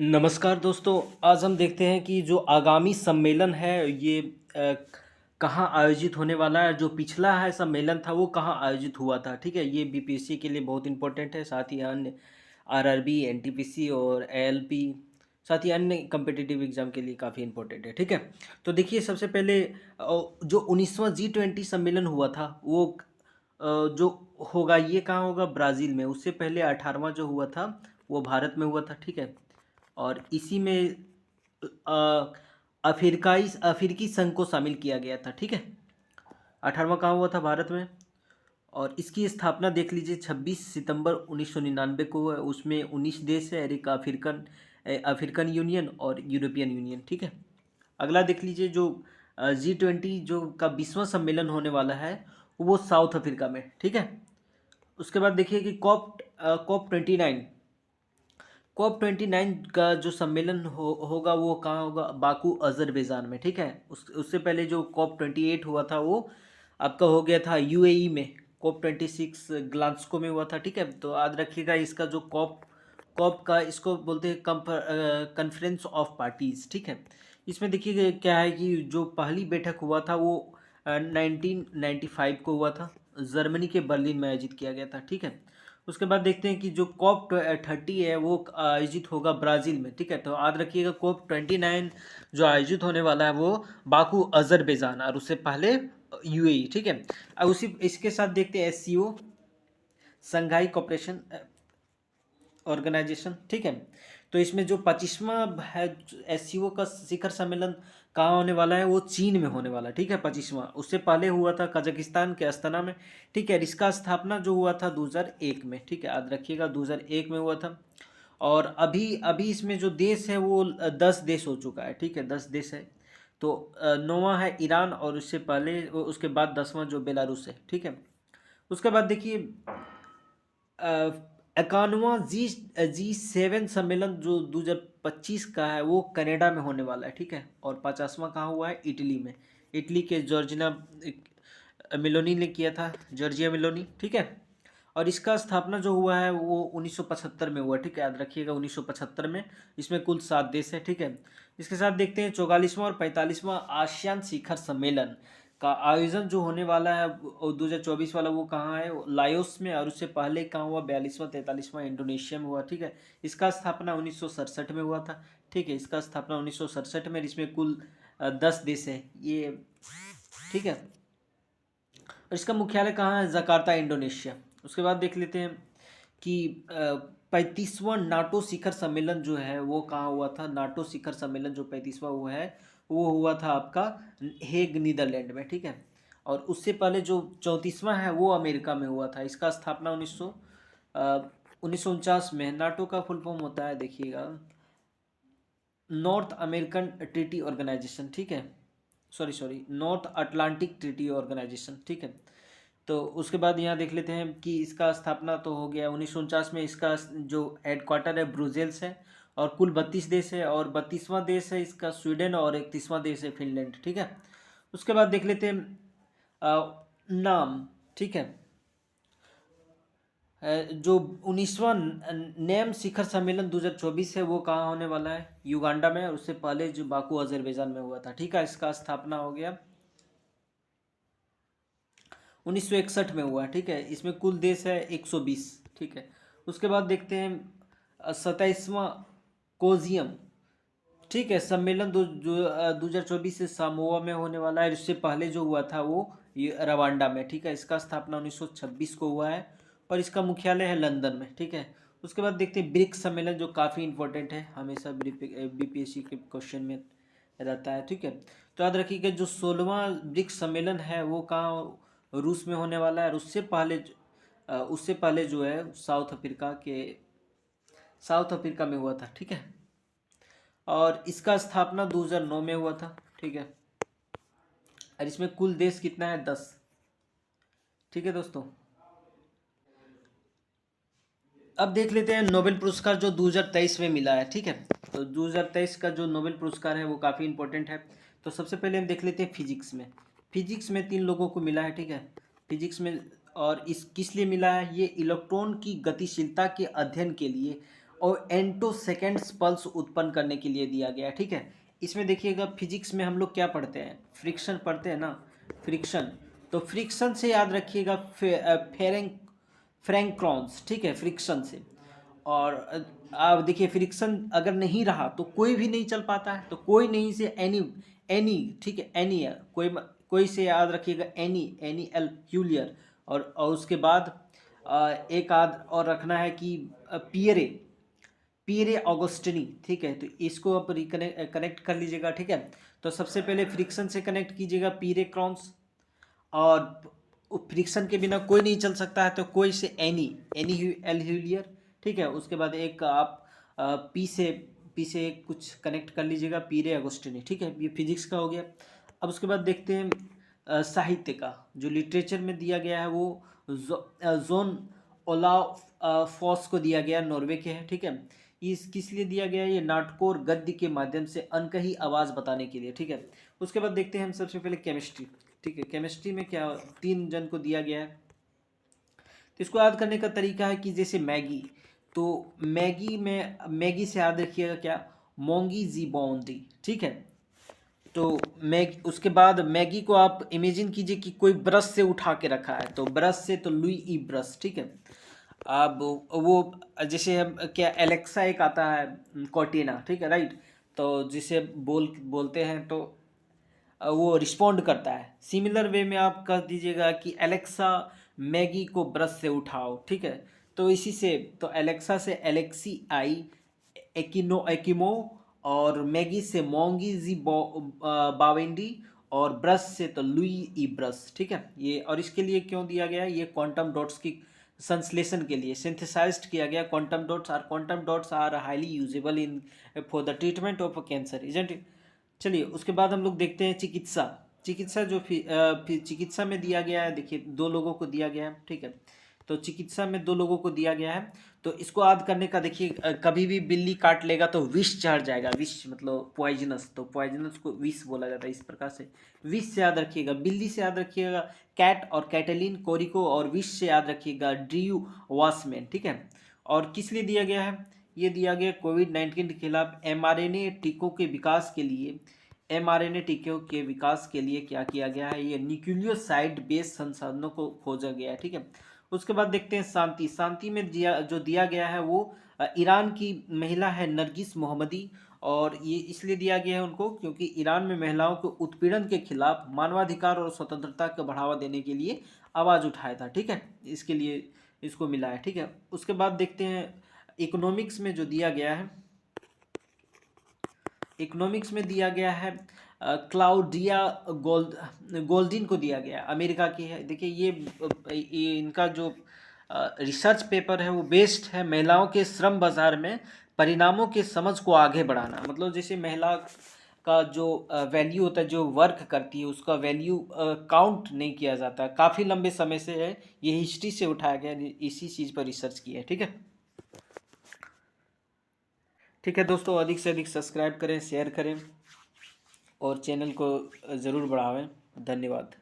नमस्कार दोस्तों। आज हम देखते हैं कि जो आगामी सम्मेलन है ये कहाँ आयोजित होने वाला है। जो पिछला है सम्मेलन था वो कहाँ आयोजित हुआ था। ठीक है, ये बीपीएससी के लिए बहुत इंपॉर्टेंट है। साथ ही अन्य आरआरबी, एनटीपीसी और एएलपी, साथ ही अन्य कम्पिटिटिव एग्जाम के लिए काफ़ी इंपॉर्टेंट है। ठीक है, तो देखिए सबसे पहले जो 19वां G20 सम्मेलन हुआ था वो जो होगा ये कहाँ होगा, ब्राज़ील में। उससे पहले 18वां जो हुआ था वो भारत में हुआ था। ठीक है, और इसी में अ, अफ्रीकी संघ को शामिल किया गया था। ठीक है, 18वां कहाँ हुआ था, भारत में। और इसकी स्थापना देख लीजिए 26 सितंबर 1999 को हुआ है। उसमें 19 देश है और एक अफ्रीकन यूनियन और यूरोपियन यूनियन। ठीक है, अगला देख लीजिए जो G20 जो का 20वां सम्मेलन होने वाला है वो साउथ अफ्रीका में। ठीक है, उसके बाद देखिए कि COP29 का जो सम्मेलन होगा वो कहाँ होगा, बाकू अजरबैजान में। ठीक है, उससे पहले जो COP28 हुआ था वो आपका हो गया था यूएई में। COP26 ग्लास्गो में हुआ था। ठीक है, तो याद रखिएगा इसका जो कॉप कॉप का इसको बोलते हैं कॉन्फ्रेंस ऑफ पार्टीज। ठीक है, इसमें देखिए क्या है कि जो पहली बैठक हुआ था वो 1995 को हुआ था, जर्मनी के बर्लिन में आयोजित किया गया था। ठीक है, उसके बाद देखते हैं कि जो COP30 है वो आयोजित होगा ब्राज़ील में। ठीक है, तो याद रखिएगा COP29 जो आयोजित होने वाला है वो बाकू अजरबैजान, और उससे पहले यूएई। ठीक है, अब उसी इसके साथ देखते हैं SCO, संघाई कॉपरेशन ऑर्गेनाइजेशन। ठीक है, तो इसमें जो 25वां है SCO का शिखर सम्मेलन कहाँ होने वाला है, वो चीन में होने वाला है। ठीक है, 25वां। उससे पहले हुआ था कजाकिस्तान के अस्थाना में। ठीक है, इसका स्थापना जो हुआ था 2001 में। ठीक है, याद रखिएगा 2001 में हुआ था। और अभी अभी इसमें जो देश है वो 10 देश हो चुका है। ठीक है, 10 देश है। तो 9वां है ईरान, और उससे पहले उसके बाद 10वां जो बेलारूस है। ठीक है, उसके बाद देखिए 51वां जी 7 सम्मेलन जो 2025 का है वो कनाडा में होने वाला है। ठीक है, और 50वां कहाँ हुआ है, इटली में। इटली के जॉर्जिना मेलोनी ने किया था, जॉर्जिया मेलोनी। ठीक है, और इसका स्थापना जो हुआ है वो 1975 में हुआ। ठीक है, याद रखिएगा 1975 में। इसमें कुल 7 देश है। ठीक है, इसके साथ देखते हैं 44वां और 45वां आसियान शिखर सम्मेलन का आयोजन जो होने वाला है 2024 वाला, वो कहाँ है, लायोस में। और उससे पहले कहाँ हुआ, 42वां 43वां इंडोनेशिया में हुआ। ठीक है, इसका स्थापना 1967 में हुआ था। ठीक है, इसका स्थापना 1967 में। इसमें कुल 10 देश है ये। ठीक है, और इसका मुख्यालय कहाँ है, जकार्ता, इंडोनेशिया। उसके बाद देख लेते हैं कि 35वां नाटो शिखर सम्मेलन जो है वो कहाँ हुआ था। नाटो शिखर सम्मेलन जो 35वां हुआ है वो हुआ था आपका हेग, नीदरलैंड में। ठीक है, और उससे पहले जो 34वां है वो अमेरिका में हुआ था। इसका स्थापना 1949 में। नाटो का फुल फॉर्म होता है, देखिएगा, नॉर्थ अमेरिकन ट्रीटी ऑर्गेनाइजेशन। ठीक है, sorry North Atlantic treaty organization. ठीक है, तो उसके बाद यहाँ देख लेते हैं कि इसका स्थापना तो हो गया 1949 में। इसका जो हेडक्वार्टर है ब्रुसेल्स है, और कुल 32 देश है, और 32वां देश है इसका स्वीडन, और 31वां देश है फिनलैंड। ठीक है, उसके बाद देख लेते हैं नाम। ठीक है, जो 19वां नेम शिखर सम्मेलन 2024 है वो कहाँ होने वाला है, युगांडा में। और उससे पहले जो बाकू अजरबैजान में हुआ था। ठीक है, इसका स्थापना हो गया 1961 में हुआ। ठीक है, इसमें कुल देश है 120। ठीक है, उसके बाद देखते हैं 27वां कोजियम। ठीक है, सम्मेलन 2024 से सामोआ में होने वाला है। इससे पहले जो हुआ था वो ये रवांडा में। ठीक है, इसका स्थापना 1926 को हुआ है, और इसका मुख्यालय है लंदन में। ठीक है, उसके बाद देखते हैं ब्रिक्स सम्मेलन जो काफ़ी इंपॉर्टेंट है, हमेशा बीपीएससी के क्वेश्चन में रहता है। ठीक है, तो याद रखिएगा जो 16वां ब्रिक्स सम्मेलन है वो कहाँ, रूस में होने वाला है। और उससे पहले जो है साउथ अफ्रीका में हुआ था। ठीक है, और इसका स्थापना 2009 में हुआ था। ठीक है, और इसमें कुल देश कितना है, 10। ठीक है दोस्तों, अब देख लेते हैं नोबेल पुरस्कार जो 2023 में मिला है। ठीक है, तो 2023 का जो नोबेल पुरस्कार है वो काफ़ी इंपॉर्टेंट है। तो सबसे पहले हम देख लेते हैं फिजिक्स में। फिजिक्स में 3 लोगों को मिला है। ठीक है, फिजिक्स में, और इस किस लिए मिला है, ये इलेक्ट्रॉन की गतिशीलता के अध्ययन के लिए और एंटो सेकेंड्स पल्स उत्पन्न करने के लिए दिया गया है, ठीक है। इसमें देखिएगा फिजिक्स में हम लोग क्या पढ़ते हैं, फ्रिक्शन पढ़ते हैं ना, फ्रिक्शन। तो फ्रिक्शन से याद रखिएगा फ्रैंक्रॉन्स, ठीक है, फ्रिक्शन से। और आप देखिए फ्रिक्शन अगर नहीं रहा तो कोई भी नहीं चल पाता है, तो कोई नहीं से एनी, एनी, ठीक है, एनी है, कोई से याद रखिएगा एनी, एनी एल ह्यूलियर। और उसके बाद एक आध और रखना है कि पियरे, पियरे ऑगस्टिनी, ठीक है। तो इसको आप कनेक्ट कर लीजिएगा, ठीक है। तो सबसे पहले फ्रिक्शन से कनेक्ट कीजिएगा पियरे क्रॉन्स, और फ्रिक्शन के बिना कोई नहीं चल सकता है, तो कोई से एनी, एनी एल ह्यूलियर, ठीक है। उसके बाद एक आप पी से एक कुछ कनेक्ट कर लीजिएगा पियरे अगोस्टिनी, ठीक है। ये फिजिक्स का हो गया। अब उसके बाद देखते हैं साहित्य का, जो लिटरेचर में दिया गया है वो जोन ओलाव फॉस को दिया गया, नॉर्वे के हैं, ठीक है। इस किस लिए दिया गया है, ये नाटकों और गद्य के माध्यम से अनकही आवाज़ बताने के लिए, ठीक है। उसके बाद देखते हैं हम सबसे पहले केमिस्ट्री, ठीक है। केमिस्ट्री में क्या 3 जन को दिया गया है, तो इसको याद करने का तरीका है कि जैसे मैगी, तो मैगी से याद रखिएगा क्या, मोंगी जी बॉन्डी, ठीक है। तो उसके बाद मैगी को आप इमेजिन कीजिए कि कोई ब्रश से उठा के रखा है, तो ब्रश से तो लुई ई ब्रश, ठीक है। अब वो जैसे हम क्या एलेक्सा एक आता है कॉर्टिना, ठीक है, राइट। तो जिसे बोलते हैं तो वो रिस्पॉन्ड करता है। सिमिलर वे में आप कह दीजिएगा कि एलेक्सा मैगी को ब्रश से उठाओ, ठीक है। तो इसी से तो एलेक्सा से एलेक्सी आई, एकिमो, और मैगी से मोंगी जी बावेंडी, और ब्रश से तो लुई ई ब्रश, ठीक है। ये और इसके लिए क्यों दिया गया है, ये क्वांटम डॉट्स की संश्लेषण के लिए सिंथेसाइज्ड किया गया। Quantum dots are highly usable in for the treatment of cancer, isn't it. चलिए उसके बाद हम लोग देखते हैं चिकित्सा। चिकित्सा जो फिर चिकित्सा में दिया गया है, देखिए 2 लोगों को दिया गया है, ठीक है। तो चिकित्सा में 2 लोगों को दिया गया है। तो इसको याद करने का देखिए, कभी भी बिल्ली काट लेगा तो विष चढ़ जाएगा, विष मतलब पॉइजनस, तो पॉइजनस को विष बोला जाता है, इस प्रकार से विष से याद रखिएगा। बिल्ली से याद रखिएगा कैट और कैटेलिन कोरिको, और विष से याद रखिएगा ड्रीयू वासमैन, ठीक है। और किस लिए दिया गया है, ये दिया गया कोविड-19 के खिलाफ एमआरएनए टीकों के विकास के लिए। एमआरएनए टीकों के विकास के लिए क्या किया गया है, ये न्यूक्लियोसाइड बेस्ड संसाधनों को खोजा गया है, ठीक है। उसके बाद देखते हैं शांति। शांति में जो दिया गया है वो ईरान की महिला है नरगिस मोहम्मदी, और ये इसलिए दिया गया है उनको क्योंकि ईरान में महिलाओं को उत्पीड़न के खिलाफ मानवाधिकार और स्वतंत्रता को बढ़ावा देने के लिए आवाज़ उठाया था, ठीक है। इसके लिए इसको मिला है, ठीक है। उसके बाद देखते हैं इकोनॉमिक्स में जो दिया गया है, इकोनॉमिक्स में दिया गया है क्लाउडिया गोल्डिन को दिया गया, अमेरिका की है। देखिए ये इनका जो रिसर्च पेपर है वो बेस्ड है महिलाओं के श्रम बाजार में परिणामों के समझ को आगे बढ़ाना। मतलब जैसे महिला का जो वैल्यू होता है, जो वर्क करती है उसका वैल्यू काउंट नहीं किया जाता, काफ़ी लंबे समय से है, ये हिस्ट्री से उठाया गया, इसी चीज़ पर रिसर्च किया है, ठीक है। ठीक है दोस्तों, अधिक से अधिक सब्सक्राइब करें, शेयर करें और चैनल को ज़रूर बढ़ावें। धन्यवाद।